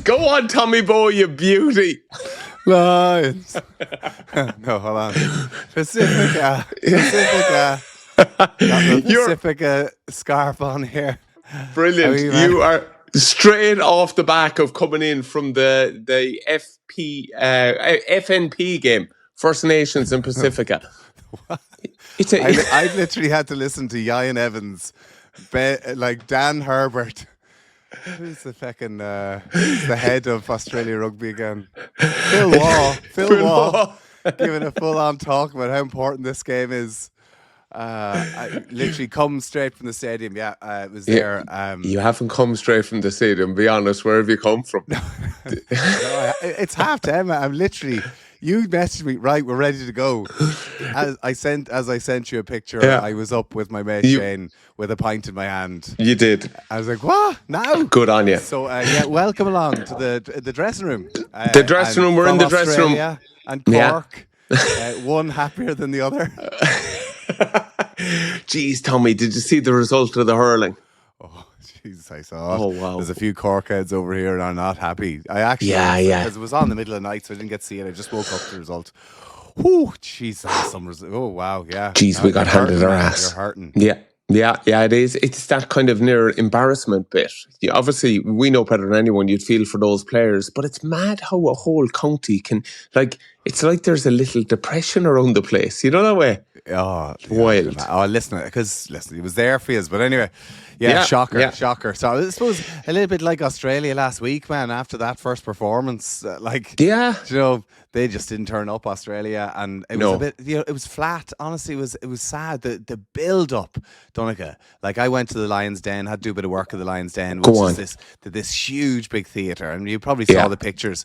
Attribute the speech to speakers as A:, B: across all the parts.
A: Go on, Tommy Bowe, you beauty.
B: Lions. No, hold on. Pacifica. Got the Pacifica scarf on here.
A: Brilliant. You are straight off the back of coming in from the FNP game, First Nations in Pacifica.
B: I've literally had to listen to Ian Evans, like Dan Herbert. Who's the fucking who's the head of Australia Rugby again? Phil Waugh giving a full-on talk about how important this game is. I literally come straight from the stadium. Yeah, it was there.
A: You haven't come straight from the stadium. Be honest, where have you come from?
B: It's half 10. I'm literally. You messaged me, right? We're ready to go. As I sent you a picture, I was up with my mate Shane with a pint in my hand.
A: You did.
B: I was like, "What now?"
A: Good on you.
B: So welcome along to the dressing room.
A: The dressing room. We're in the dressing room.
B: And Cork, one happier than the other.
A: Jeez, Tommy, did you see the result of the hurling?
B: Oh, Jesus, I saw it.
A: Oh, wow.
B: There's a few Cork heads over here and are not happy. I actually, because it was on the middle of the night, so I didn't get to see it. I just woke up to the result. Whew, jeez, some result. Oh, wow, yeah.
A: Jeez, we got handed our ass.
B: You're hurting.
A: Yeah, it is. It's that kind of near embarrassment bit. Obviously, we know better than anyone you'd feel for those players, but it's mad how a whole county can, it's like there's a little depression around the place. You know that way?
B: Oh,
A: wild.
B: Oh, listen, it was there for you. But anyway, shocker. So I suppose a little bit like Australia last week, man, after that first performance. You know, they just didn't turn up, Australia, and it was a bit, it was flat. Honestly, it was sad. The build up, Donncha. Like, I went to the Lions Den, had to do a bit of work at the Lions Den, which is this huge big theatre, and you probably saw the pictures.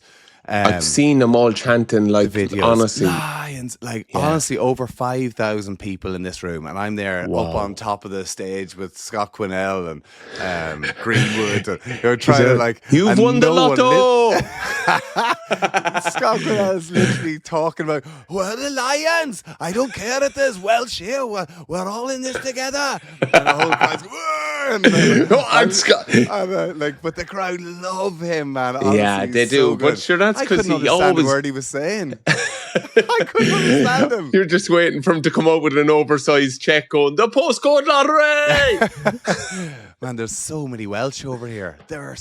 A: I've seen them all chanting like videos. Honestly,
B: Lions, honestly, over 5,000 people in this room, and I'm there up on top of the stage with Scott Quinnell and Greenwood. And, trying to
A: you've won the lotto.
B: Scott Quinnell's literally talking about, well, the Lions. I don't care if there's Welsh here. We're all in this together. And the whole crowd's but the crowd love him, man. Honestly,
A: yeah, they do.
B: So
A: but sure, that's because he
B: understand the word he was saying. I couldn't understand him.
A: You're just waiting for him to come out with an oversized check going, the postcode lottery.
B: Man, there's so many Welsh over here. There are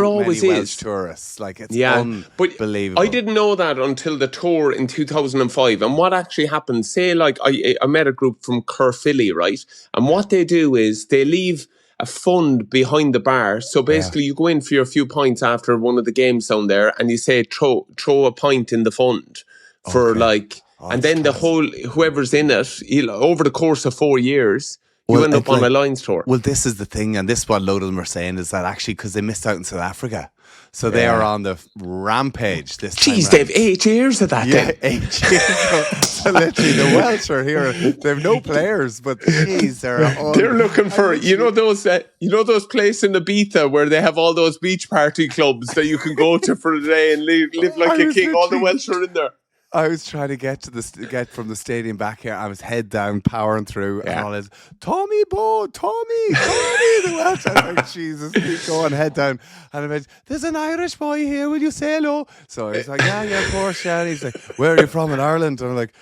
A: always
B: many Welsh tourists. It's unbelievable.
A: But I didn't know that until the tour in 2005. And what actually happened, say, I met a group from Caerphilly, right? And what they do is they leave a fund behind the bar. So basically you go in for your few pints after one of the games down there and you say throw a pint in the fund for and then the whole, whoever's in it, over the course of 4 years, you end up on a Lions tour.
B: Well, this is the thing, and this is what a load of them are saying, is that actually because they missed out in South Africa. So they are on the rampage this time.
A: Jeez, they've 8 years of that.
B: Yeah, 8 years. So literally, the Welsh are here. They have no players, but geez,
A: they're looking for those places in Ibiza where they have all those beach party clubs that you can go to for a day and live like a king. All the Welsh are in there.
B: I was trying to get from the stadium back here. I was head down, powering through, and all this, Tommy Bowe, Tommy, the Welsh. I was like, Jesus, keep going, head down. And I went, there's an Irish boy here, will you say hello? So he's like, yeah, of course, yeah. And he's like, where are you from in Ireland? And I'm like,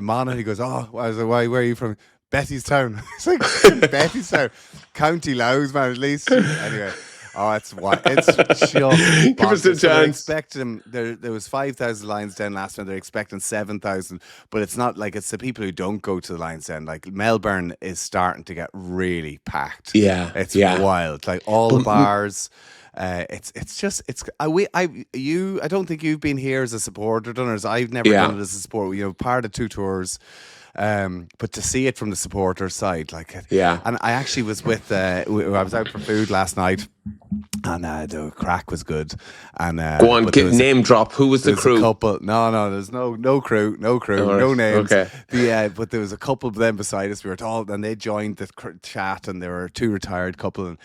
B: Mana. He goes, I was like, why, where are you from? Bettystown. It's like, Bettystown. County Louth, man, at least. Anyway. Oh, it's just
A: give us a chance.
B: There was 5,000 Lions Den last time. They're expecting 7,000, but it's not like it's the people who don't go to the Lions Den. Like Melbourne is starting to get really packed.
A: Yeah,
B: it's wild. Like all the bars. I don't think you've been here as a supporter, Dunners. I've never done it as a supporter. Part of 2 tours. But to see it from the supporter side, and I actually was I was out for food last night, and the crack was good. And
A: go on, name drop. Who was the crew?
B: A couple. No, there's no crew, no names. Okay. But there was a couple of them beside us. We were all, and they joined the chat, and there were 2 retired couple, and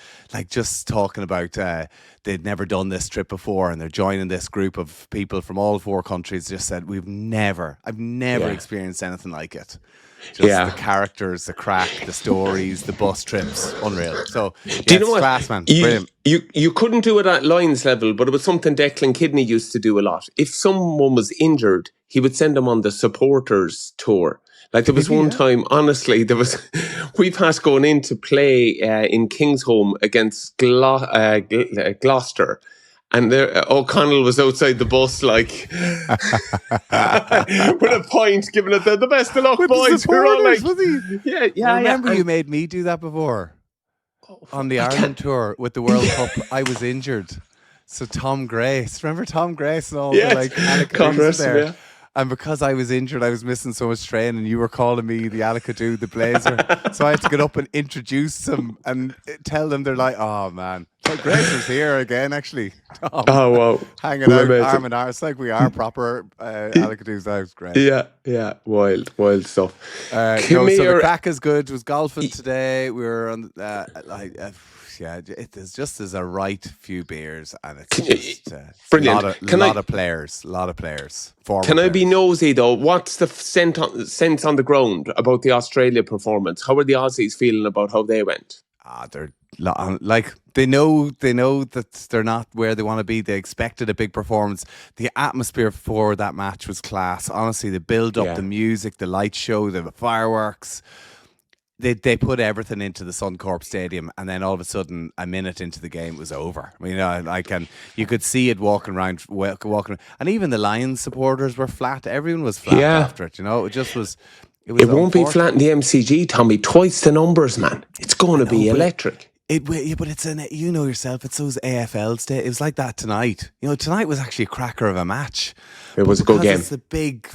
B: just talking about they'd never done this trip before, and they're joining this group of people from all 4 countries. Just said I've never experienced anything like it. Just the characters, the crack, the stories, the bus trips, unreal. So,
A: Do you know what?
B: class, man.
A: You,
B: Brilliant.
A: you couldn't do it at Lions level, but it was something Declan Kidney used to do a lot. If someone was injured, he would send them on the supporters tour. Like there was one time, honestly, we passed going in to play in Kingsholm against Gloucester. And O'Connell was outside the bus, like, with a pint, giving it the best of luck,
B: with
A: boys.
B: The we're all like, was he?
A: Yeah.
B: I remember you made me do that before on the Ireland tour with the World Cup. I was injured. So Tom Grace, remember Tom Grace and all the Alec there? Yeah. And because I was injured, I was missing so much training, and you were calling me the Alacadoo, the Blazer. So I had to get up and introduce them and tell them. They're like, oh, man. So Grace was here again, actually. Tom,
A: wow.
B: Hanging out arm in arm. It's like we are proper Alacadoos. That was great.
A: Yeah. Wild stuff.
B: So the crack is good. It was golfing today. We were on it is just as a right few beers, and it's just
A: brilliant.
B: A lot of players.
A: Can I be nosy though? What's the sense on the ground about the Australia performance? How are the Aussies feeling about how they went?
B: They're like they know that they're not where they want to be. They expected a big performance. The atmosphere for that match was class. Honestly, the build up, the music, the light show, the fireworks. They put everything into the Suncorp Stadium, and then all of a sudden, a minute into the game, it was over. I mean, you could see it walking around, and even the Lions supporters were flat. Everyone was flat after it. It just was.
A: It won't be flat in the MCG, Tommy. Twice the numbers, man. It's going to be electric.
B: But it's yourself. It's those AFL states. It was like that tonight. Tonight was actually a cracker of a match.
A: It was a good game.
B: It's a big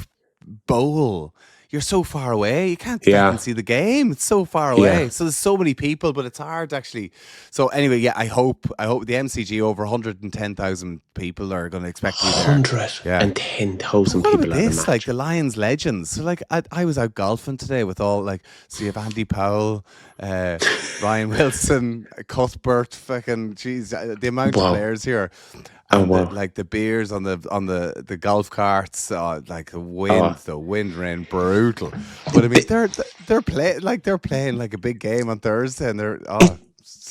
B: bowl. You're so far away. You can't even see the game. It's so far away. So there's so many people, but it's hard actually. So anyway, I hope the MCG over 110,000 people are going to expect to be there.
A: 110,000 people.
B: What about this? Like the Lions legends. So like I was out golfing today with all you have Andy Powell, Ryan Wilson, Cuthbert, fucking the amount of players here. And the beers on the golf carts, like the wind rain, brutal. But I mean, they're playing like a big game on Thursday, and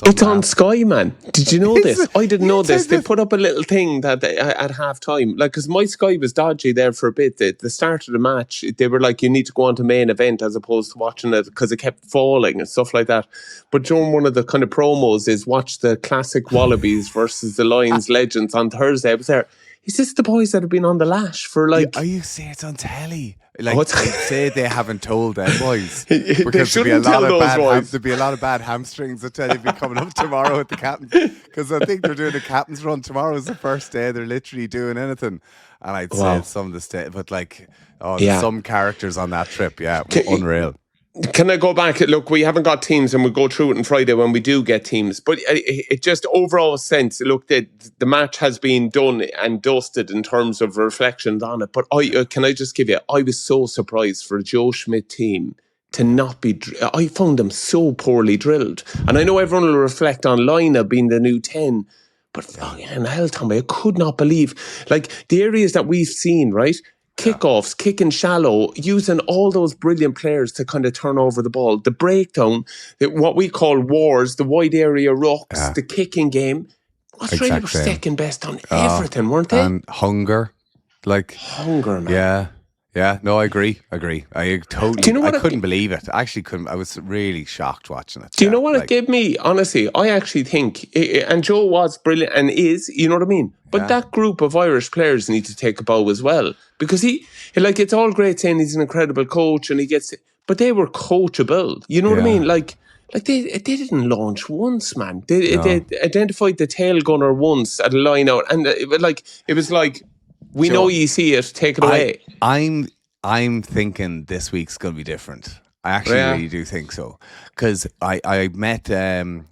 A: it's on Sky, man. Did you know this? I didn't know this. They put up a little thing that at half time, like, because my Sky was dodgy there for a bit. At the start of the match, they were like, you need to go on to main event as opposed to watching it because it kept falling and stuff like that. But during one of the kind of promos is watch the classic Wallabies versus the Lions legends on Thursday. I was there. Is this the boys that have been on the lash for like?
B: Are you saying it's on telly? Like they say they haven't told them boys
A: because there'd be
B: a lot of bad hamstrings. I tell you, be coming up tomorrow at the captain, because I think they're doing a captain's run. Tomorrow is the first day they're literally doing anything, and I'd say it's some of the state, but there's some characters on that trip, unreal.
A: Can I go back? Look, we haven't got teams, and we'll go through it on Friday when we do get teams. But it just overall sense, look, the match has been done and dusted in terms of reflections on it. But can I just give you, I was so surprised for a Joe Schmidt team to not be, I found them so poorly drilled. And I know everyone will reflect on Lina being the new 10, but fucking hell, Tommy, I could not believe, like, the areas that we've seen, right? Kickoffs, kicking shallow, using all those brilliant players to kind of turn over the ball. The breakdown, what we call wars, the wide area rucks, the kicking game. Australia were second best on everything, weren't they?
B: And hunger,
A: man.
B: Yeah. No, I agree. I totally. Do you know what I couldn't believe it. I actually couldn't. I was really shocked watching it.
A: Do you know what it gave me? Honestly, I actually think, and Joe was brilliant and is, you know what I mean? But that group of Irish players need to take a bow as well, because it's all great saying he's an incredible coach and he gets it, but they were coachable. You know what I mean? Like they didn't launch once, man. They identified the tail gunner once at a line out, and it was like. We know you see it. Take it away.
B: I'm thinking this week's going to be different. I actually really do think so, because I met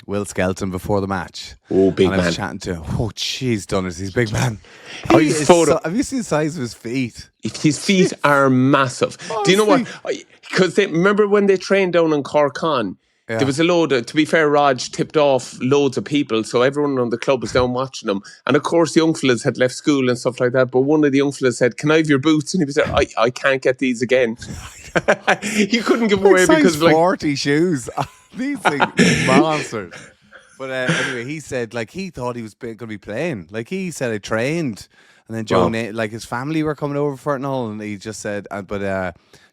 B: Will Skelton before the match.
A: Oh, big man!
B: I was chatting to him. Oh, jeez, Dunners, he's a big man. Have you seen the size of his feet?
A: His feet are massive. Do you know what? Because remember when they trained down in Cork? there was a load of, to be fair, Raj tipped off loads of people, so everyone on the club was down watching them. And of course, the young fellas had left school and stuff like that, but one of the young fellas said, "Can I have your boots?" And he was there, I can't get these again. He couldn't give them away because
B: like 40 shoes. These things, monsters. But anyway, he said like he thought he was going to be playing. Like he said, I trained, and then Joe, like his family were coming over for it and all, and he just said,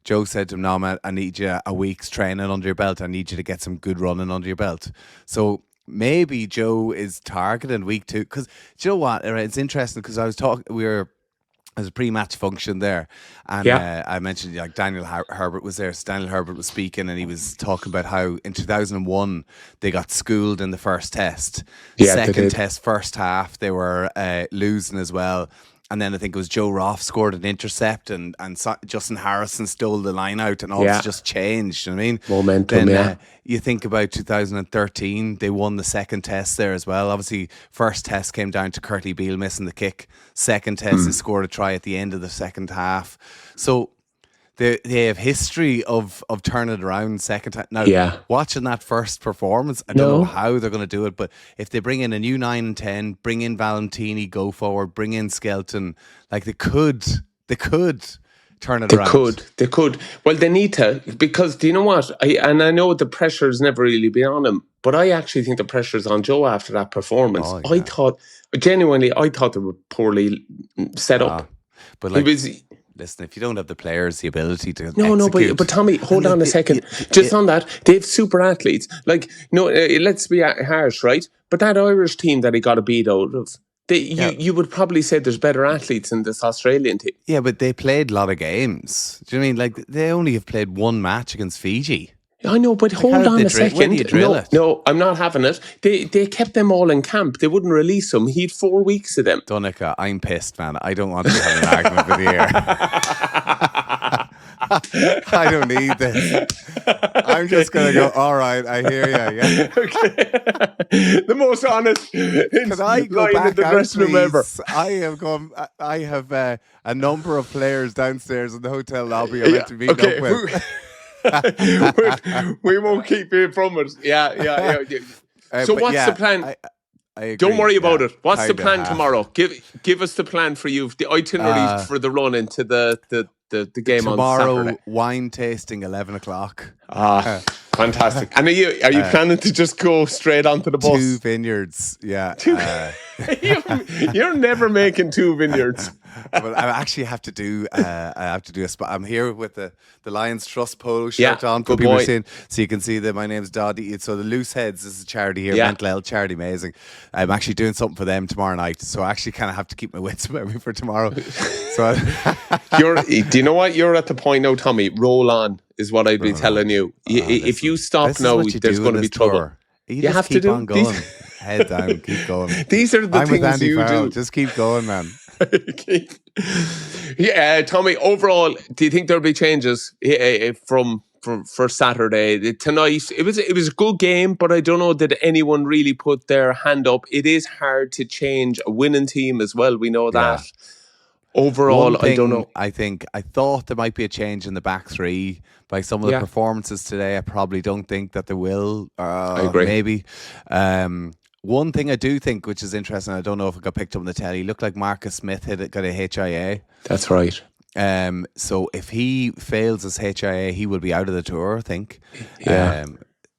B: Joe said to him, "No, man, I need you a week's training under your belt. I need you to get some good running under your belt." So maybe Joe is targeting week 2. Because you know what? It's interesting because I was talking. There's a pre-match function there, and I mentioned like Daniel Herbert was there. So Daniel Herbert was speaking, and he was talking about how in 2001 they got schooled in the first test. Second test, first half, they were losing as well. And then I think it was Joe Roth scored an intercept, and Justin Harrison stole the line out, and all just changed. You know what I mean?
A: Momentum,
B: then, you think about 2013, they won the second test there as well. Obviously, first test came down to Curtie Beale missing the kick. Second test, they scored a try at the end of the second half. So they have history of turning it around second time. Now, watching that first performance, I don't know how they're going to do it, but if they bring in a new 9 and 10, bring in Valentini, go forward, bring in Skelton, like they could turn it around.
A: They could. Well, they need to, because do you know what? I know the pressure's never really been on him, but I actually think the pressure's on Joe after that performance. I thought they were poorly set up.
B: But like, listen, if you don't have the players, the ability to
A: but Tommy, hold on a second. Just on that, they have super athletes. Like, no, let's be harsh, right? But that Irish team that he got a beat out of, you would probably say there's better athletes in this Australian team.
B: Yeah, but they played a lot of games. Do you know what I mean? Like, they only have played one match against Fiji.
A: I know, but hold on a second.
B: When do you drill it?
A: No, I'm not having it. They kept them all in camp. They wouldn't release them. He had 4 weeks of them.
B: Donncha, I'm pissed, man. I don't want to have an argument with you here. I don't need this. I'm just going to go, all right, I hear you. Yeah.
A: Okay. The most honest
B: line in the dressing room ever. I have a number of players downstairs in the hotel lobby I'm meant to meet up with.
A: We won't keep you from it. Yeah. So what's the plan?
B: I agree.
A: Don't worry about it. What's the plan tomorrow? Give us the plan for you. The itinerary for the run into the game
B: tomorrow,
A: on Saturday.
B: Wine tasting 11 o'clock.
A: Fantastic. And are you planning to just go straight onto the bus?
B: 2 vineyards. Yeah.
A: You're never making 2 vineyards.
B: But I actually have to do a spot. I'm here with the Lions Trust polo shirt on.
A: Good boy.
B: Saying, so you can see that my name's Doddy. So the Loose Heads is a charity here, mental health charity, amazing. I'm actually doing something for them tomorrow night. So I actually kind of have to keep my wits about me for tomorrow. So
A: do you know what? You're at the point now, Tommy. Roll on is what I'd be telling you. If you stop now, there's going to be trouble.
B: You have to keep on going. Head down, keep going.
A: These are the
B: I'm
A: things
B: with Andy
A: you
B: Farrell.
A: do.
B: Just keep going, man.
A: Tommy, overall, do you think there'll be changes for Saturday tonight? It was a good game, but I don't know did anyone really put their hand up. It is hard to change a winning team as well. We know that. Overall, I don't know.
B: I thought there might be a change in the back three by some of the performances today. I probably don't think that there will. I
A: agree.
B: Maybe. One thing I do think, which is interesting, I don't know if it got picked up on the telly, looked like Marcus Smith got a HIA.
A: That's right.
B: So if he fails his HIA, he will be out of the tour, I think.
A: Yeah.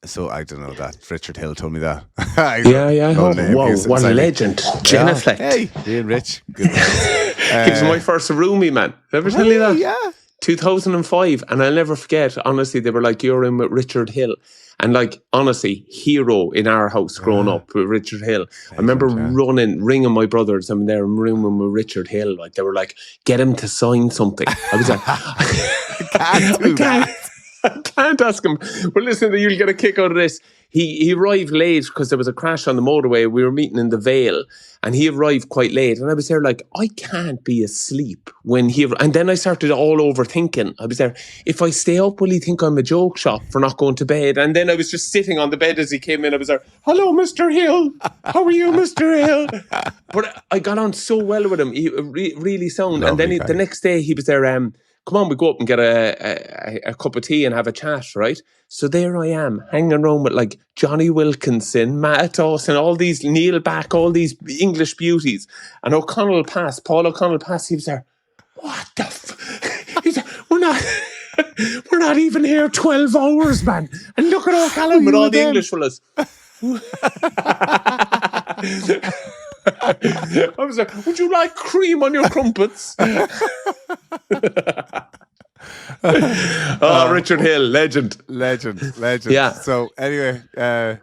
B: So I don't know that. Richard Hill told me that.
A: Whoa, what a legend. Genuflect.
B: Hey, Ian Rich. Good
A: He was my first roomie, man. Did I ever tell you that?
B: Yeah.
A: 2005. And I'll never forget, honestly, they were like, you're in with Richard Hill. And like, honestly, hero in our house growing up with Richard Hill. I remember ringing my brothers. I'm there in room with Richard Hill. Like, they were like, get him to sign something. I was like, I can't ask him. Well, listen, you'll get a kick out of this. He arrived late because there was a crash on the motorway. We were meeting in the Vale and he arrived quite late. And I was there like, I can't be asleep when and then I started all overthinking. I was there, if I stay up, will he think I'm a joke shop for not going to bed? And then I was just sitting on the bed as he came in. I was there, hello, Mr. Hill. How are you, Mr. Hill? But I got on so well with him. He really sound.
B: Lovely
A: and then the next day he was there, come on, we go up and get a cup of tea and have a chat, right? So there I am, hanging around with like Johnny Wilkinson, Matt Dawson, all these, Neil Back, all these English beauties. And Paul O'Connell passed, he was there, what the He's like, we're not even here 12 hours, man. And look at O'Callaghan with all the English fellas. I was like, would you like cream on your crumpets? Richard Hill, legend.
B: Yeah. So anyway,
A: I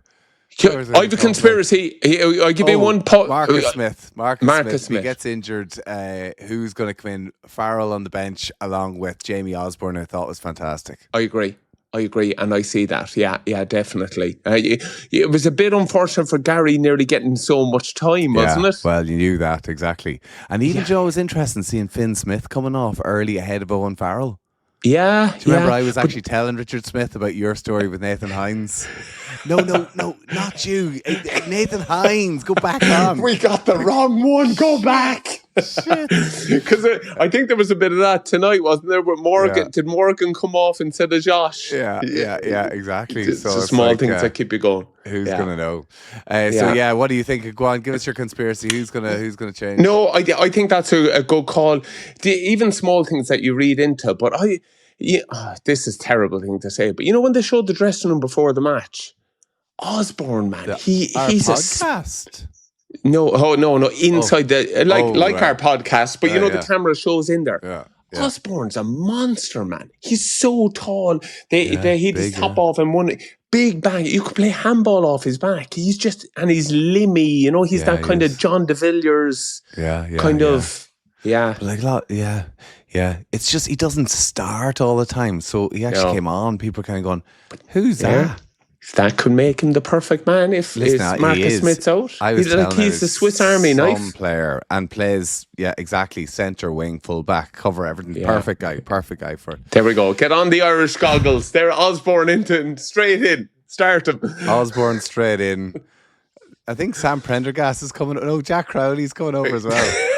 A: have a conspiracy. I'll give you one.
B: Marcus Smith. If he gets injured, who's going to come in? Farrell on the bench along with Jamie Osborne, I thought was fantastic.
A: I agree, and I see that. Yeah, definitely. It was a bit unfortunate for Gary nearly getting so much time, wasn't it?
B: Well, you knew that, exactly. And even Joe, was interesting seeing Finn Smith coming off early ahead of Owen Farrell.
A: Yeah.
B: Do you remember I was actually telling Richard Smith about your story with Nathan Hines? No, not you. Nathan Hines, go back on.
A: We got the wrong one. Go back. Shit. Because I think there was a bit of that tonight, wasn't there? But Morgan, did Morgan come off instead of Josh?
B: Yeah, exactly.
A: It's the small things that keep you going.
B: Who's going to know? So what do you think? Go on, give us your conspiracy. Who's going to change?
A: No, I think that's a good call. Even small things that you read into, but this is a terrible thing to say, but when they showed the dressing room before the match, Osborne, man, he's
B: podcast.
A: No, inside our podcast, but the camera shows in there.
B: Yeah.
A: Osborne's a monster, man. He's so tall. He just top off and one big bang. You could play handball off his back. He's limmy. He's that kind of John de Villiers kind of. Yeah.
B: Yeah. It's just he doesn't start all the time. So he actually came on. People are kind of going, who's that?
A: That could make him the perfect man if Marcus Smith's out. He's the Swiss Army knife.
B: Some player and plays, exactly, centre, wing, full back, cover everything. Yeah. Perfect guy for it.
A: There we go. Get on the Irish goggles. They're Osborne straight in. Start him.
B: Osborne straight in. I think Sam Prendergast is coming. No, Jack Crowley's coming over as well.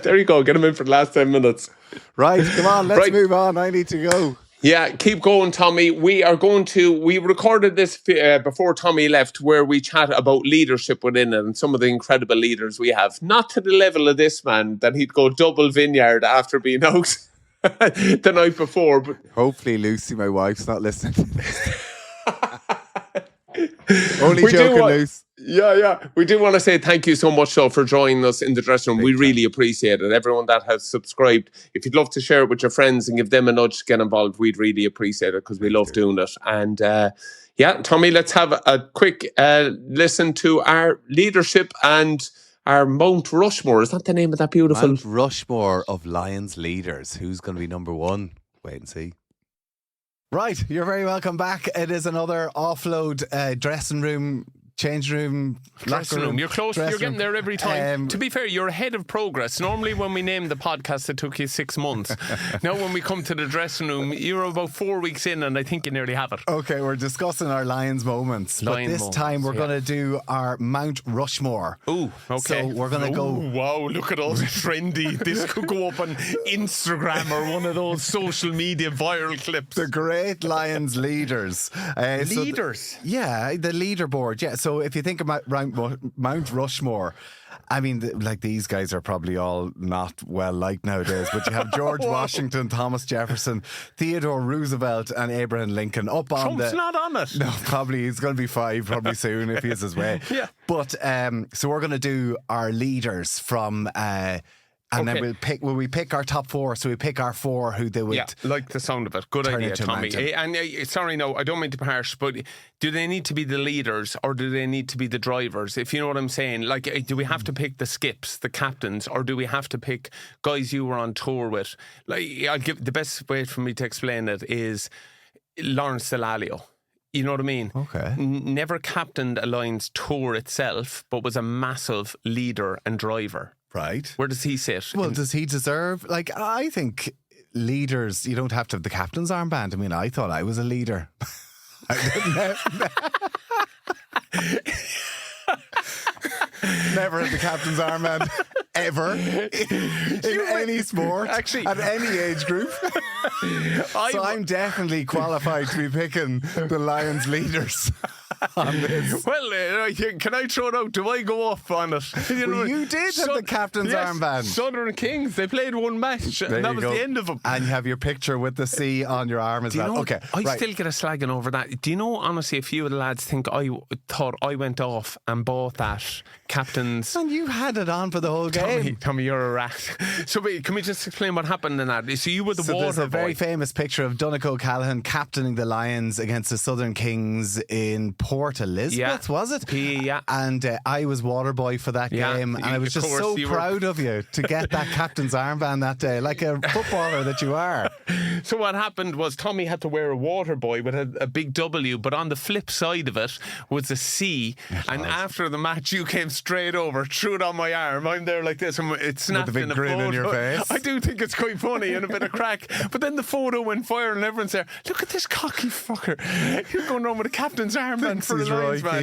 A: There you go. Get him in for the last 10 minutes.
B: Right, come on, let's move on. I need to go.
A: Yeah, keep going, Tommy. We recorded this before Tommy left, where we chat about leadership within it and some of the incredible leaders we have. Not to the level of this man, that he'd go double vineyard after being out the night before. But
B: hopefully Lucy, my wife's not listening to this. Only joking, Luce.
A: Yeah. We do want to say thank you so much, though, for joining us in the dressing room. We really appreciate it. Everyone that has subscribed, if you'd love to share it with your friends and give them a nudge to get involved, we'd really appreciate it because we love doing it. And Tommy, let's have a quick listen to our leadership and our Mount Rushmore. Is that the name of that beautiful
B: Mount Rushmore of Lions leaders? Who's going to be number one? Wait and see. Right, you're very welcome back. It is another offload dressing room, change room,
C: dressing room. You're close. You're getting there every time. To be fair, you're ahead of progress. Normally, when we named the podcast, it took you 6 months. Now, when we come to the dressing room, you're about 4 weeks in, and I think you nearly have it.
B: Okay, we're discussing our Lions moments, but this time we're going to do our Mount Rushmore.
C: Ooh, okay.
B: So we're going to go.
C: Wow, look at all the trendy. This could go up on Instagram or one of those social media viral clips.
B: The great Lions leaders.
C: Leaders?
B: The leaderboard. Yeah. So if you think about Mount Rushmore, I mean, these guys are probably all not well liked nowadays, but you have George Washington, Thomas Jefferson, Theodore Roosevelt, and Abraham Lincoln up on
C: Trump's not on it.
B: No, probably he's going to be 5 probably soon if he is his way.
C: Yeah.
B: But so we're going to do our leaders from. And then we pick our top 4. So we pick our 4 who they would.
C: Yeah, like the sound of it. Good idea, Tommy. And sorry, no, I don't mean to be harsh, but do they need to be the leaders or do they need to be the drivers? If you know what I'm saying. Like, do we have to pick the skips, the captains, or do we have to pick guys you were on tour with? Like, I'll give the best way for me to explain it is Lawrence Delalio. You know what I mean?
B: Okay.
C: Never captained a Lions tour itself, but was a massive leader and driver.
B: Right.
C: Where does he sit?
B: Well, does he deserve... Like, I think leaders, you don't have to have the captain's armband. I mean, I thought I was a leader. I didn't Never had the captain's armband. ever in any sport,
C: actually,
B: at any age group. So I'm definitely qualified to be picking the Lions leaders on this.
C: Well, can I throw it out? Do I go off on it?
B: You did have the captain's armband.
C: Southern Kings, they played one match, and that was the end of them.
B: And you have your picture with the C on your arm as well. Okay,
C: I still get a slagging over that. Do you know, honestly, a few of the lads think I thought I went off and bought that captain's.
B: And you had it on for the whole game.
C: Tommy, you're a rat. So wait, can we just explain what happened in that? So you were the water
B: there's a
C: boy.
B: very famous picture of Donncha O'Callaghan captaining the Lions against the Southern Kings in Port Elizabeth, was it?
C: Yeah.
B: And I was water boy for that game, and I was just so proud of you to get that captain's armband that day, like a footballer that you are.
C: So what happened was Tommy had to wear a water boy with a big W, but on the flip side of it was a C. And after the match, you came straight over, threw it on my arm. I'm there like this, and it snapped
B: with a big
C: in a
B: grin
C: photo.
B: in your face.
C: I do think it's quite funny and a bit of crack. But then the photo went viral, and everyone's there. Look at this cocky fucker. You're going on with a captain's armband for the Lions match.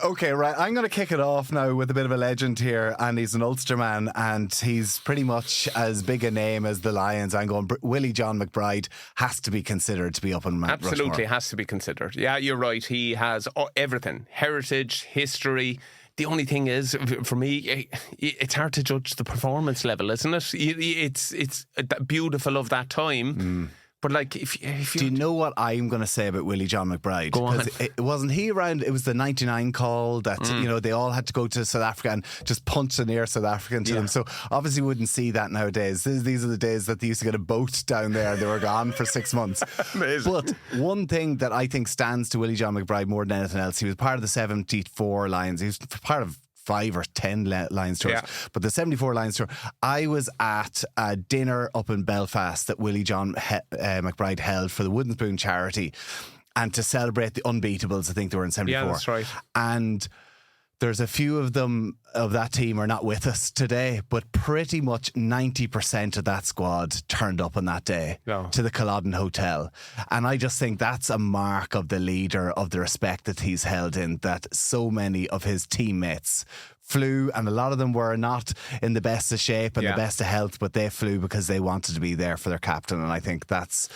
B: Okay, right. I'm going to kick it off now with a bit of a legend here, and he's an Ulster man, and he's pretty much as big a name as the Lions. I'm going Willie John McBride has to be considered to be up on Mount Rushmore.
C: Absolutely has to be considered. Yeah, you're right. He has everything. Heritage, history. The only thing is, for me, it's hard to judge the performance level, isn't it? It's beautiful of that time. But like, if
B: do you know what I'm going to say about Willie John McBride?
C: Go on.
B: It wasn't he around. It was the '99 call that they all had to go to South Africa and just punch a near South African to them. So obviously, wouldn't see that nowadays. These are the days that they used to get a boat down there. They were gone for 6 months.
C: Amazing.
B: But one thing that I think stands to Willie John McBride more than anything else, he was part of the '74 Lions. He was part of 5 or 10 Lions tours, but the 74 Lions tour, I was at a dinner up in Belfast that Willie John McBride held for the Wooden Spoon charity, and to celebrate the Unbeatables. I think they were in 74.
C: Yeah, that's right.
B: And there's a few of them of that team are not with us today, but pretty much 90% of that squad turned up on that day to the Culloden Hotel. And I just think that's a mark of the leader, of the respect that he's held in, that so many of his teammates flew, and a lot of them were not in the best of shape and the best of health, but they flew because they wanted to be there for their captain. And I think that's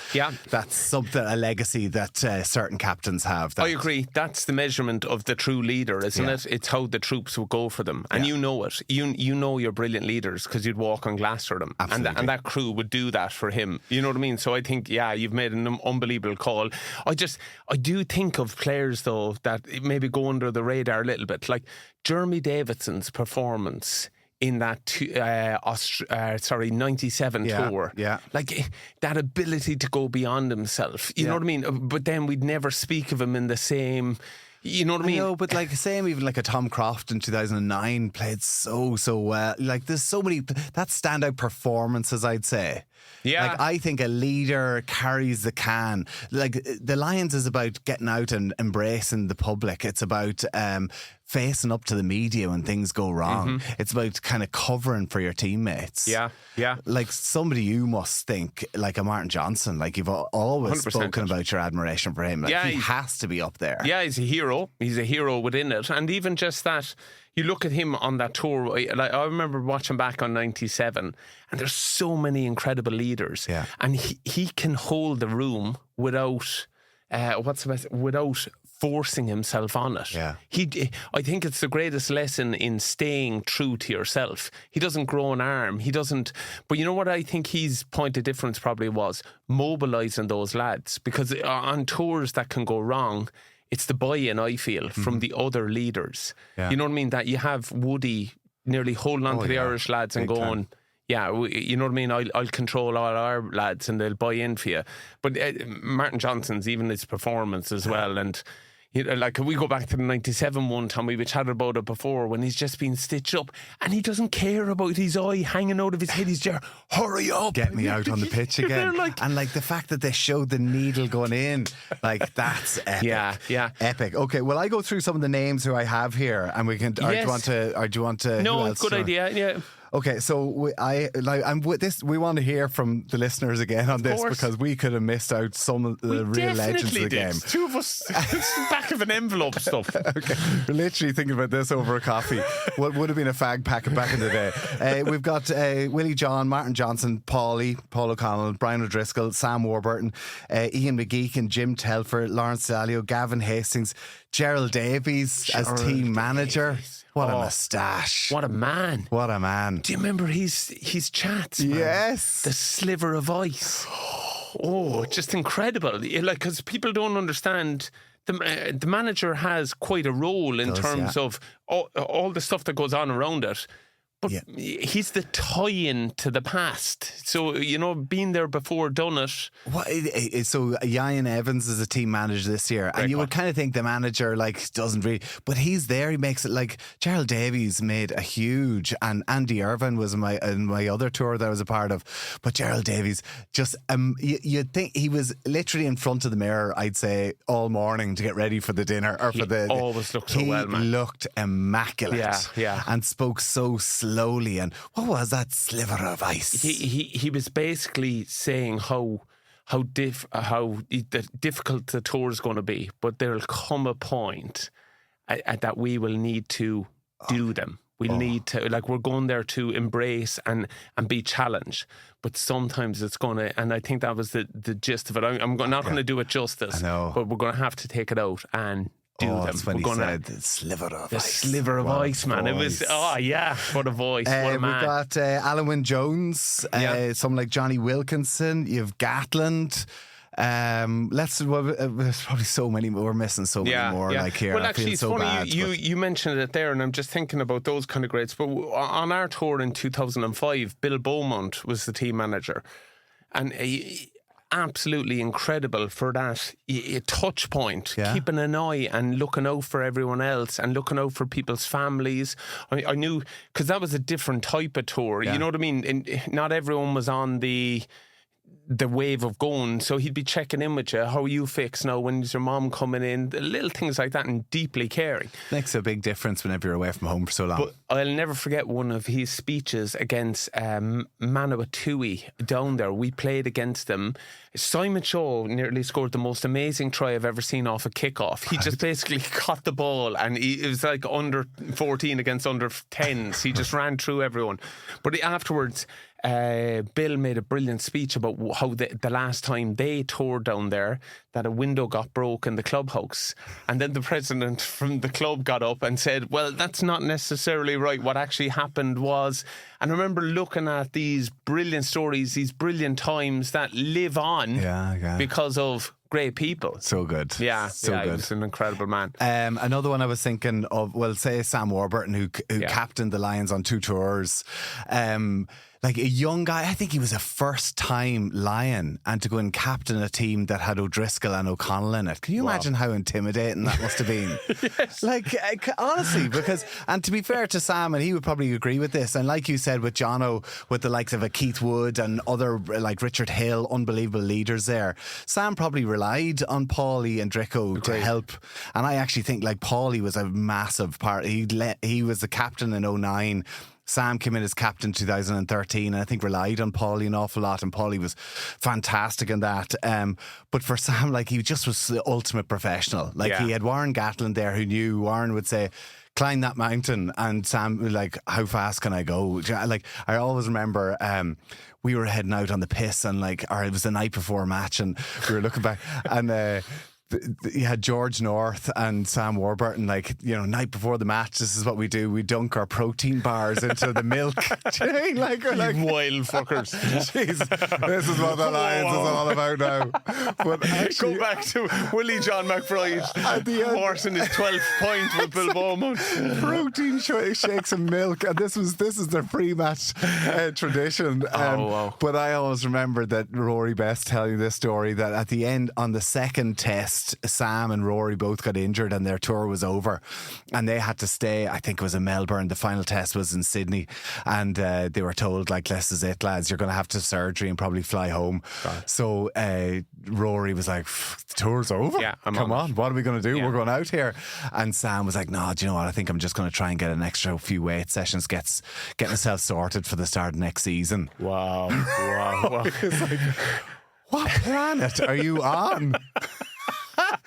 B: something, a legacy that certain captains have.
C: I agree. That's the measurement of the true leader, isn't it? It's how the troops will go for them, and you know it. You know you're brilliant leaders because you'd walk on glass for them.
B: Absolutely.
C: And that crew would do that for him. You know what I mean? So I think you've made an unbelievable call. I do think of players though that maybe go under the radar a little bit, like Jeremy Davidson's performance in that 97 tour.
B: Yeah.
C: Like that ability to go beyond himself. You know what I mean? But then we'd never speak of him in the same... You know what I mean?
B: No, but like same, even like a Tom Croft in 2009 played so well. Like there's so many that standout performances, I'd say.
C: Yeah.
B: Like I think a leader carries the can. Like the Lions is about getting out and embracing the public. It's about facing up to the media when things go wrong. It's about kind of covering for your teammates.
C: Yeah.
B: Like somebody you must think, like a Martin Johnson, like you've always spoken about your admiration for him. Like he has to be up there.
C: Yeah, he's a hero. He's a hero within it. And even just that, you look at him on that tour, like I remember watching back on 97, and there's so many incredible leaders.
B: Yeah.
C: And he can hold the room without without forcing himself on it.
B: Yeah.
C: I think it's the greatest lesson in staying true to yourself. He doesn't grow an arm. He doesn't. But you know what I think his point of difference probably was? Mobilising those lads. Because on tours that can go wrong, it's the buy-in, I feel, from the other leaders.
B: Yeah.
C: You know what I mean? That you have Woody nearly holding on to the Irish lads and
B: Big
C: going...
B: time.
C: Yeah, you know what I mean? I'll control all our lads and they'll buy in for you. But Martin Johnson's, even his performance as well. And like we go back to the 97 one, Tommy, we chatted about it before, when he's just been stitched up and he doesn't care about his eye hanging out of his head. He's just, hurry up.
B: Get me out on the pitch again. And like the fact that they showed the needle going in, like that's epic.
C: Yeah.
B: Epic. Okay, well, I go through some of the names who I have here and we can, or do you want to
C: No, good idea, yeah.
B: Okay, so I'm with this. We want to hear from the listeners again on this because we could have missed out some of the real legends of the game.
C: Two of us, it's the back of an envelope stuff.
B: Okay, we're literally thinking about this over a coffee. What would have been a fag packet back in the day. We've got Willie John, Martin Johnson, Paul O'Connell, Brian O'Driscoll, Sam Warburton, Ian McGeechan, Jim Telfer, Lawrence Dalio, Gavin Hastings, Gerald Davies as team manager. What a moustache.
C: What a man.
B: What a man.
C: Do you remember his chats, man?
B: Yes.
C: The sliver of ice. Oh, just incredible. Like, because people don't understand, the manager has quite a role in terms of all the stuff that goes on around it. But he's the tie-in to the past. So, being there before, done it.
B: So, Ian Evans is a team manager this year. And you would kind of think the manager, doesn't really... But he's there. He makes it Gerald Davies made a huge... And Andy Irvine was in my other tour that I was a part of. But Gerald Davies just... you'd think he was literally in front of the mirror, I'd say, all morning to get ready for the dinner. Or for the...
C: always looked so well, man.
B: He looked immaculate.
C: Yeah.
B: And spoke so slowly. And what was that sliver of ice?
C: He was basically saying how difficult the tour is going to be, but there'll come a point that we will need to do them. We'll need to, we're going there to embrace and be challenged. But sometimes it's going to, and I think that was the gist of it. I'm not going to do it justice, but we're going to have to take it out and do them.
B: That's when he said the sliver of ice.
C: The sliver of ice, man. It was, what a voice. What a man.
B: We've got Alan Wynne Jones, someone like Johnny Wilkinson, you've Gatland. There's probably so many more. We're missing so many more here.
C: Well, actually,
B: it's so
C: funny
B: bad,
C: you mentioned it there, and I'm just thinking about those kind of greats. But on our tour in 2005, Bill Beaumont was the team manager, and absolutely incredible for that touch point, keeping an eye and looking out for everyone else and looking out for people's families. I knew, because that was a different type of tour, you know what I mean? And not everyone was on the wave of going, so he'd be checking in with you. How are you fixed now? When's your mom coming in? The little things like that, and deeply caring.
B: Makes a big difference whenever you're away from home for so long.
C: But I'll never forget one of his speeches against Manawatui down there. We played against them. Simon Shaw nearly scored the most amazing try I've ever seen off a kickoff. He just basically caught the ball, and it was like under 14 against under 10s. He just ran through everyone. But afterwards, Bill made a brilliant speech about how the last time they toured down there, that a window got broke in the clubhouse, and then the president from the club got up and said, well, that's not necessarily right. What actually happened was, and I remember looking at these brilliant stories, these brilliant times that live on because of great people.
B: So good.
C: So good. He was an incredible man.
B: Another one I was thinking of, say Sam Warburton, who captained the Lions on 2 tours. Like a young guy, I think he was a first-time Lion, and to go and captain a team that had O'Driscoll and O'Connell in it. Can you imagine how intimidating that must have been? Honestly, because, and to be fair to Sam, and he would probably agree with this, and like you said with Jono, with the likes of a Keith Wood and other, like Richard Hill, unbelievable leaders there, Sam probably relied on Paulie and Dricko to help. And I actually think Paulie was a massive part. He was the captain in 2009. Sam came in as captain in 2013, and I think relied on Paulie an awful lot, and Paulie was fantastic in that. But for Sam, he just was the ultimate professional. He had Warren Gatland there, who knew Warren would say, climb that mountain, and Sam was like, how fast can I go? I always remember we were heading out on the piss, and it was the night before a match, and we were looking back, and you had George North and Sam Warburton, night before the match, this is what we do. We dunk our protein bars into the milk.
C: You wild fuckers.
B: Jeez, this is what the Lions is all about now. But actually,
C: go back to Willie John McBride forcing his 12th point with Bill Beaumont.
B: Protein shakes and milk, and this is their pre-match tradition. But I always remember that Rory Best telling this story, that at the end on the second test, test, Sam and Rory both got injured and their tour was over, and they had to stay. I think it was in Melbourne. The final test was in Sydney, and they were told, like, this is it, lads, you're going to have to surgery and probably fly home. Right. So Rory was like, the tour's over. Yeah, come on, what are we going to do? We're going out here. And Sam was like, no, do you know what? I think I'm just going to try and get an extra few weight sessions, get myself sorted for the start of next season.
C: Wow.
B: It's like, what planet are you on?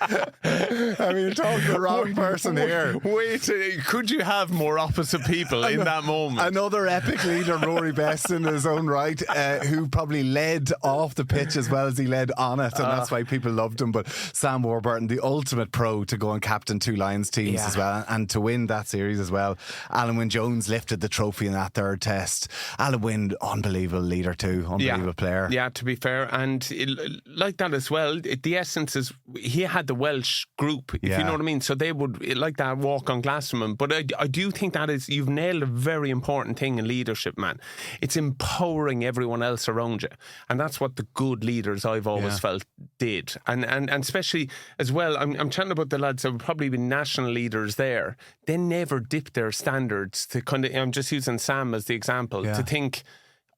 B: I mean, you're talking to the wrong person here.
C: Wait, could you have more opposite people in that moment?
B: Another epic leader, Rory Best, in his own right, who probably led off the pitch as well as he led on it, and that's why people loved him. But Sam Warburton, the ultimate pro to go and captain 2 Lions teams as well, and to win that series as well. Alan Wynne-Jones lifted the trophy in that third test. Alan Wynne, unbelievable leader too, unbelievable player.
C: Yeah, to be fair, and like that as well, the essence is he had the Welsh group, if you know what I mean. So they would, like that, walk on glass from him. But I do think that is, you've nailed a very important thing in leadership, man. It's empowering everyone else around you. And that's what the good leaders, I've always felt, did. And especially as well, I'm chatting about the lads that would probably be national leaders there. They never dipped their standards to kind of, I'm just using Sam as the example, to think,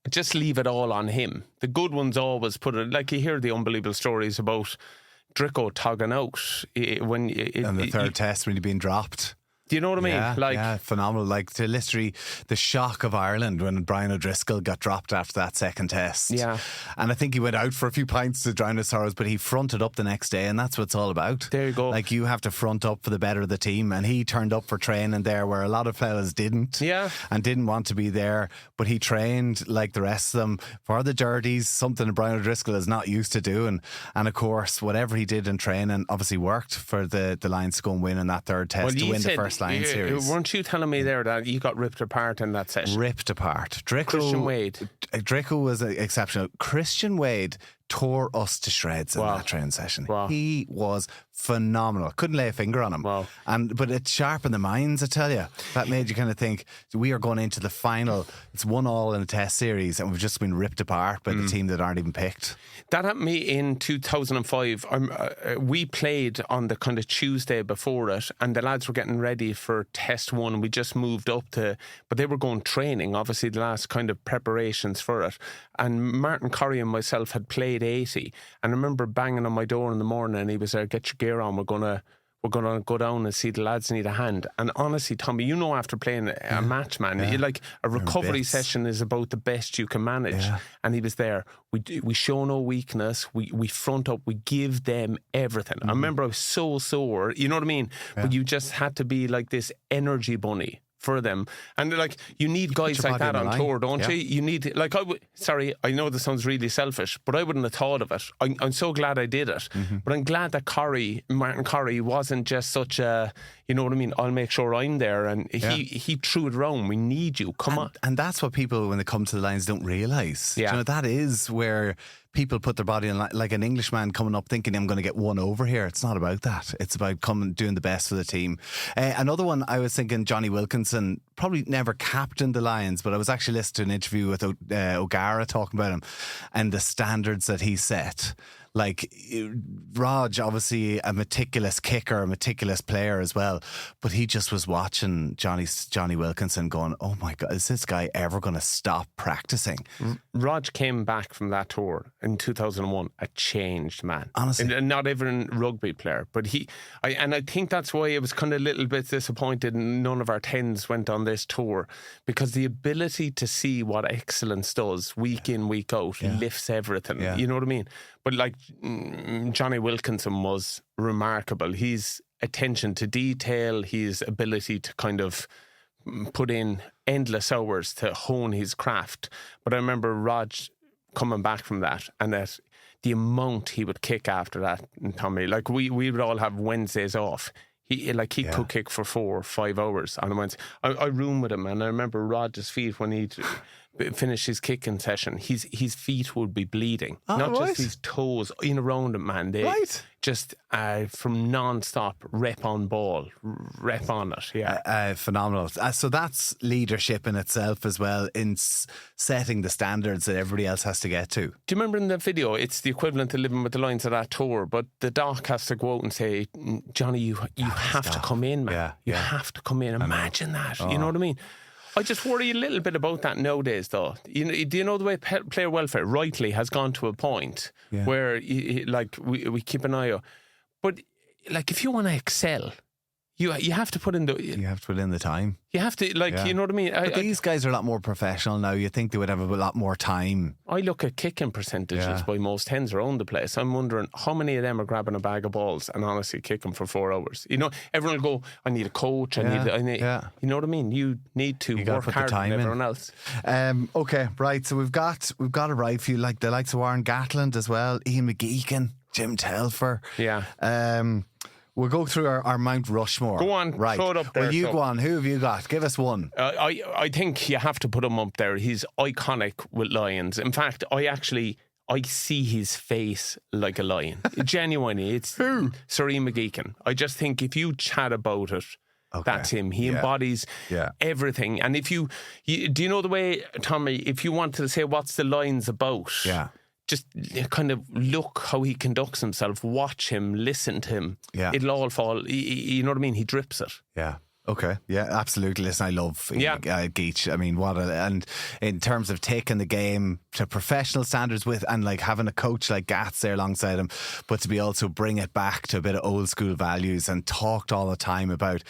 C: just leave it all on him. The good ones always put it, like you hear the unbelievable stories about Drico togging out
B: and the third test when he'd been dropped.
C: Do you know what I mean?
B: Yeah, phenomenal. Like, to literally the shock of Ireland when Brian O'Driscoll got dropped after that second test.
C: Yeah.
B: And I think he went out for a few pints to drown his sorrows, but he fronted up the next day, and that's what it's all about.
C: There you go.
B: Like, you have to front up for the better of the team, and he turned up for training there where a lot of fellas didn't.
C: Yeah.
B: And didn't want to be there, but he trained like the rest of them for the dirties, something that Brian O'Driscoll is not used to doing. And of course, whatever he did in training obviously worked for the Lions to go and win in that third test, to win the first Lions series.
C: Weren't you telling me there that you got ripped apart in that session?
B: Ripped apart.
C: Christian Wade.
B: Drico was exceptional. Christian Wade tore us to shreds in that training session.
C: Wow.
B: He was phenomenal. Couldn't lay a finger on him.
C: Wow.
B: But it sharpened the minds, I tell you. That made you kind of think, we are going into the final. It's 1-1 in a test series, and we've just been ripped apart by the team that aren't even picked.
C: That happened to me in 2005. We played on the kind of Tuesday before it, and the lads were getting ready for test 1. We just moved up to, but they were going training, obviously the last kind of preparations for it. And Martin Corrie and myself had played 80, and I remember banging on my door in the morning, and he was there, get your gear on, we're gonna go down and see the lads need a hand. And honestly, Tommy, you know, after playing a match, man, you like, a recovery session is about the best you can manage. And he was there. We show no weakness. We front up. We give them everything. I remember I was so sore, you know what I mean? But you just had to be like this energy bunny for them. And like, you need guys like that on tour, don't you? You need, like, sorry, I know this sounds really selfish, but I wouldn't have thought of it. I'm so glad I did it. But I'm glad that Martin Corrie wasn't just such a, you know what I mean, I'll make sure I'm there. And he threw it around. We need you. Come on.
B: And that's what people, when they come to the Lions, don't realise. You know, that is where people put their body in, like an Englishman coming up thinking, I'm going to get one over here. It's not about that. It's about coming, doing the best for the team. Another one, I was thinking, Johnny Wilkinson, probably never captained the Lions, but I was actually listening to an interview with O'Gara talking about him and the standards that he set. Like, Rog, obviously a meticulous kicker, a meticulous player as well, but he just was watching Johnny Wilkinson going, oh my God, is this guy ever going to stop practicing?
C: Rog came back from that tour in 2001 a changed man.
B: Honestly.
C: And not even a rugby player, but I think that's why it was kind of a little bit disappointed none of our 10s went on this tour, because the ability to see what excellence does week in, week out lifts everything. You know what I mean? But like, Johnny Wilkinson was remarkable. His attention to detail, his ability to kind of put in endless hours to hone his craft. But I remember Rog coming back from that, and that the amount he would kick after that, and Tommy, like we would all have Wednesdays off. He could kick for 4 or 5 hours on a Wednesday. I roomed with him, and I remember Rod's feet when he'd finish his kicking session, his feet would be bleeding. Not
B: right.
C: just his toes, in around him, man. They just from non-stop rep on ball, rep on it. Yeah.
B: Phenomenal. So that's leadership in itself as well, in setting the standards that everybody else has to get to.
C: Do you remember in the video, it's the equivalent of Living with the Lions of that tour, but the doc has to go out and say, Johnny, you have to come in, man. You have to come in. Imagine that. You know what I mean? I just worry a little bit about that nowadays, though. Do you know the way player welfare rightly has gone to a point where, we keep an eye on. But, if you want to excel, you have to put in the...
B: You have to put in the time.
C: You have to, you know what I mean?
B: But these guys are a lot more professional now. You think they would have a lot more time.
C: I look at kicking percentages by most hens around the place. I'm wondering how many of them are grabbing a bag of balls and honestly kicking for 4 hours. Everyone will go, I need a coach. I need. You know what I mean? You need to work harder than everyone else.
B: Okay, right. So we've got a right few, like the likes of Warren Gatland as well, Ian McGeechan, Jim Telfer.
C: Yeah.
B: We'll go through our Mount Rushmore.
C: Go on,
B: right.
C: throw it up there.
B: Well, you go on. Who have you got? Give us one.
C: I think you have to put him up there. He's iconic with lions. In fact, I see his face like a lion. Genuinely, it's who? Sir Ian McGeechan. I just think if you chat about it, that's him. He embodies everything. And if you do you know the way, Tommy, if you want to say what's the Lions about? Yeah. Just kind of look how he conducts himself, watch him, listen to him. Yeah. It'll all fall. You know what I mean? He drips it.
B: Yeah. Okay. Yeah, absolutely. Listen, I love Geach. I mean, and in terms of taking the game to professional standards and having a coach like Gats there alongside him, but to be also bring it back to a bit of old school values and talked all the time about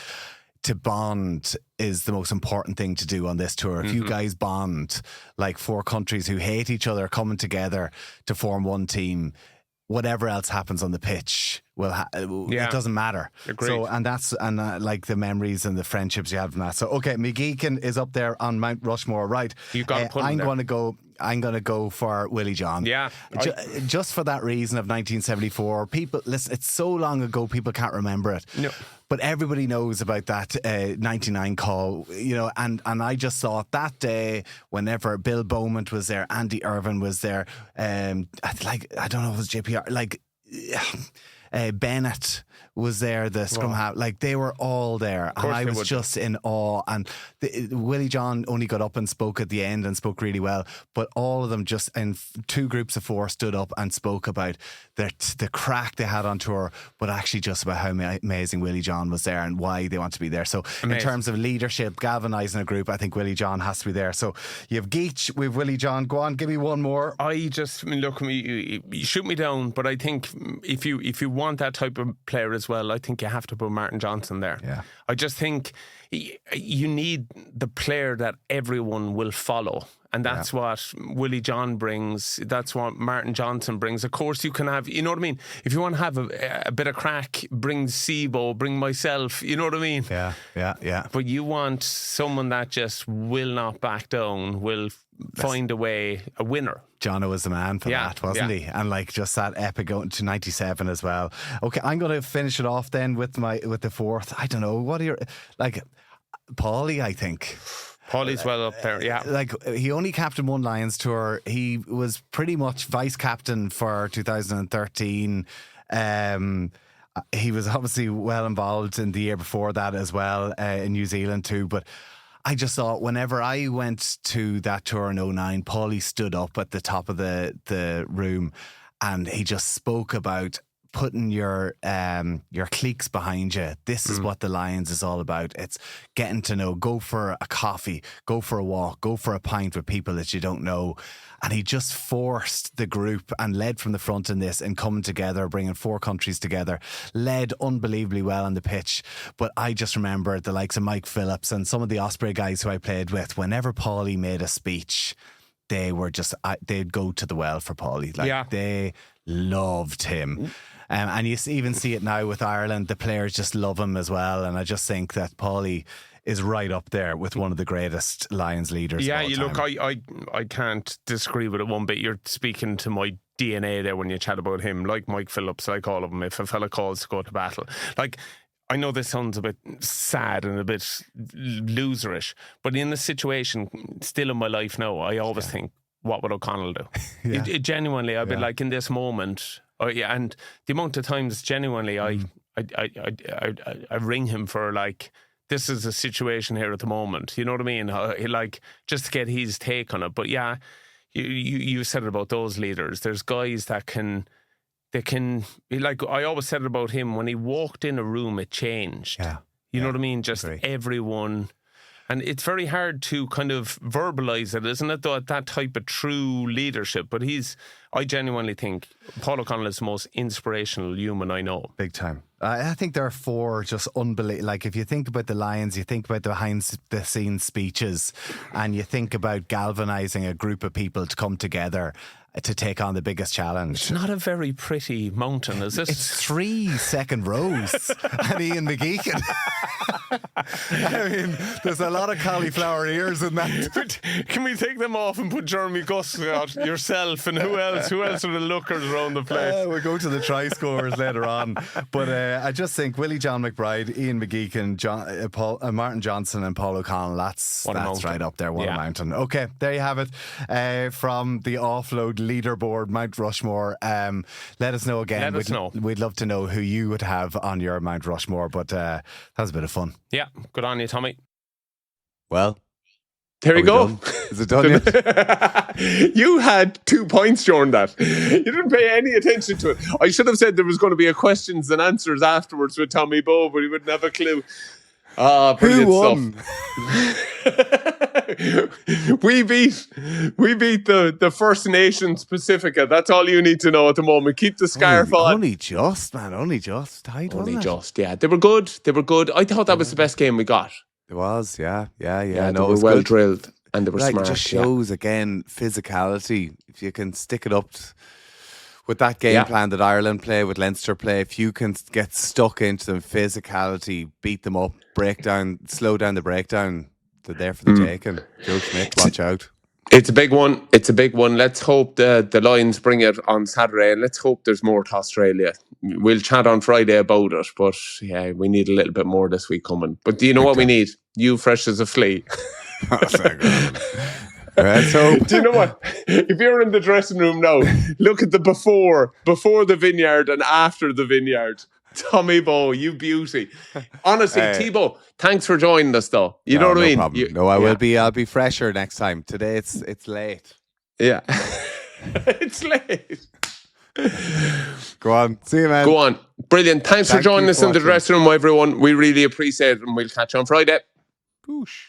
B: to bond is the most important thing to do on this tour. If you guys bond like 4 countries who hate each other coming together to form one team, whatever else happens on the pitch it doesn't matter.
C: Agreed.
B: So and the memories and the friendships you have from that. So McGeechan is up there on Mount Rushmore, right?
C: You got to put him there.
B: I'm going to go for Willie John.
C: Yeah.
B: Just for that reason of 1974. People, listen, it's so long ago, people can't remember it. No. But everybody knows about that 99 call, and I just thought that day, whenever Bill Bowman was there, Andy Irvine was there, I don't know if it was JPR, Bennett was there, the scrum half, they were all there, and I was just in awe. And Willie John only got up and spoke at the end and spoke really well, but all of them just in 2 groups of 4 stood up and spoke about the crack they had on tour, but actually just about how amazing Willie John was there and why they want to be there. So amazing. In terms of leadership, galvanising a group, I think Willie John has to be there. So you have Geach with Willie John. Go on, give me one more.
C: You shoot me down, but I think if you want that type of player as well, I think you have to put Martin Johnson there. Yeah. I just think you need the player that everyone will follow. And that's what Willie John brings. That's what Martin Johnson brings. Of course, you can have, you know what I mean? If you want to have a bit of crack, bring Sebo, bring myself, you know what I mean?
B: Yeah.
C: But you want someone that just will not back down, will find a way, a winner.
B: Jono was the man for that, wasn't he? And just that epic going to 97 as well. Okay, I'm going to finish it off then with the fourth. I don't know, what are your, Paulie, I think.
C: Paulie's well up there, yeah.
B: He only captained one Lions tour. He was pretty much vice captain for 2013. He was obviously well involved in the year before that as well, in New Zealand too. But I just thought whenever I went to that tour in 2009, Paulie stood up at the top of the room and he just spoke about putting your cliques behind you. This is what the Lions is all about. It's getting to know, go for a coffee, go for a walk, go for a pint with people that you don't know. And he just forced the group and led from the front in this and coming together, bringing 4 countries together, led unbelievably well on the pitch. But I just remember the likes of Mike Phillips and some of the Osprey guys who I played with, whenever Paulie made a speech, they were just, they'd go to the well for Paulie. They loved him. And you even see it now with Ireland. The players just love him as well. And I just think that Paulie is right up there with one of the greatest Lions leaders of all time.
C: Look, I can't disagree with it one bit. You're speaking to my DNA there when you chat about him, like Mike Phillips, like all of them. If a fella calls to go to battle, I know this sounds a bit sad and a bit loserish, but in the situation still in my life now, I always think, what would O'Connell do? It genuinely, I'd be like, in this moment, and the amount of times genuinely I ring him for like, this is a situation here at the moment. You know what I mean? Like, just to get his take on it. But yeah, you said it about those leaders. There's guys that can, like, I always said it about him, when he walked in a room, it changed. Yeah. You know what I mean? Just everyone. And it's very hard to kind of verbalise it, isn't it, though, that type of true leadership. But I genuinely think Paul O'Connell is the most inspirational human I know.
B: Big time. I think there are 4 just unbelievable. Like, if you think about the Lions, you think about the behind-the-scenes speeches, and you think about galvanising a group of people to come together to take on the biggest challenge.
C: It's not a very pretty mountain, is it?
B: It's 3 second rows and Ian McGeechan. I mean, there's a lot of cauliflower ears in that.
C: Can we take them off and put Jeremy Guscott, yourself, and who else? Who else are the lookers around the place?
B: We'll go to the try scorers later on. But I just think Willie John McBride, Ian McGeechan, Martin Johnson and Paul O'Connell, that's right up there. What a mountain. Okay, there you have it. From the Offload leaderboard, Mount Rushmore. Let us know again. We'd love to know who you would have on your Mount Rushmore, but that was a bit of fun.
C: Yeah, good on you, Tommy.
B: Well,
A: there you go.
B: Done? Is it done yet?
A: You had 2 points during that. You didn't pay any attention to it. I should have said there was going to be a questions and answers afterwards with Tommy Bowe, but he wouldn't have a clue. Brilliant
B: Who won?
A: Stuff. We beat the First Nations Pacifica. That's all you need to know at the moment. Keep the scarf on.
B: Only just. Only just.
A: Yeah. They were good. I thought that was the best game we got.
B: It was, yeah.
A: They were well drilled and they were smart.
B: It just shows again physicality. If you can stick it up with that game plan that Ireland play, with Leinster play, if you can get stuck into them, physicality, beat them up, slow down the breakdown, they're there for the taking. Joe Schmidt, watch out.
A: It's a big one. Let's hope the Lions bring it on Saturday, and let's hope there's more to Australia. We'll chat on Friday about it, but yeah, we need a little bit more this week coming. But do you know what we need? You fresh as a flea.
B: Let's hope.
A: Do you know what? If you're in the dressing room now, look at the before the vineyard and after the vineyard. Tommy Bowe, you beauty. Honestly, T-Bow, thanks for joining us though. You know what I mean?
B: Problem. I'll be fresher next time. Today it's late.
A: Yeah. It's late.
B: Go on. See you, man.
A: Go on. Brilliant. Thanks for joining us in the dressing room, everyone. We really appreciate it, and we'll catch you on Friday.
B: Goosh.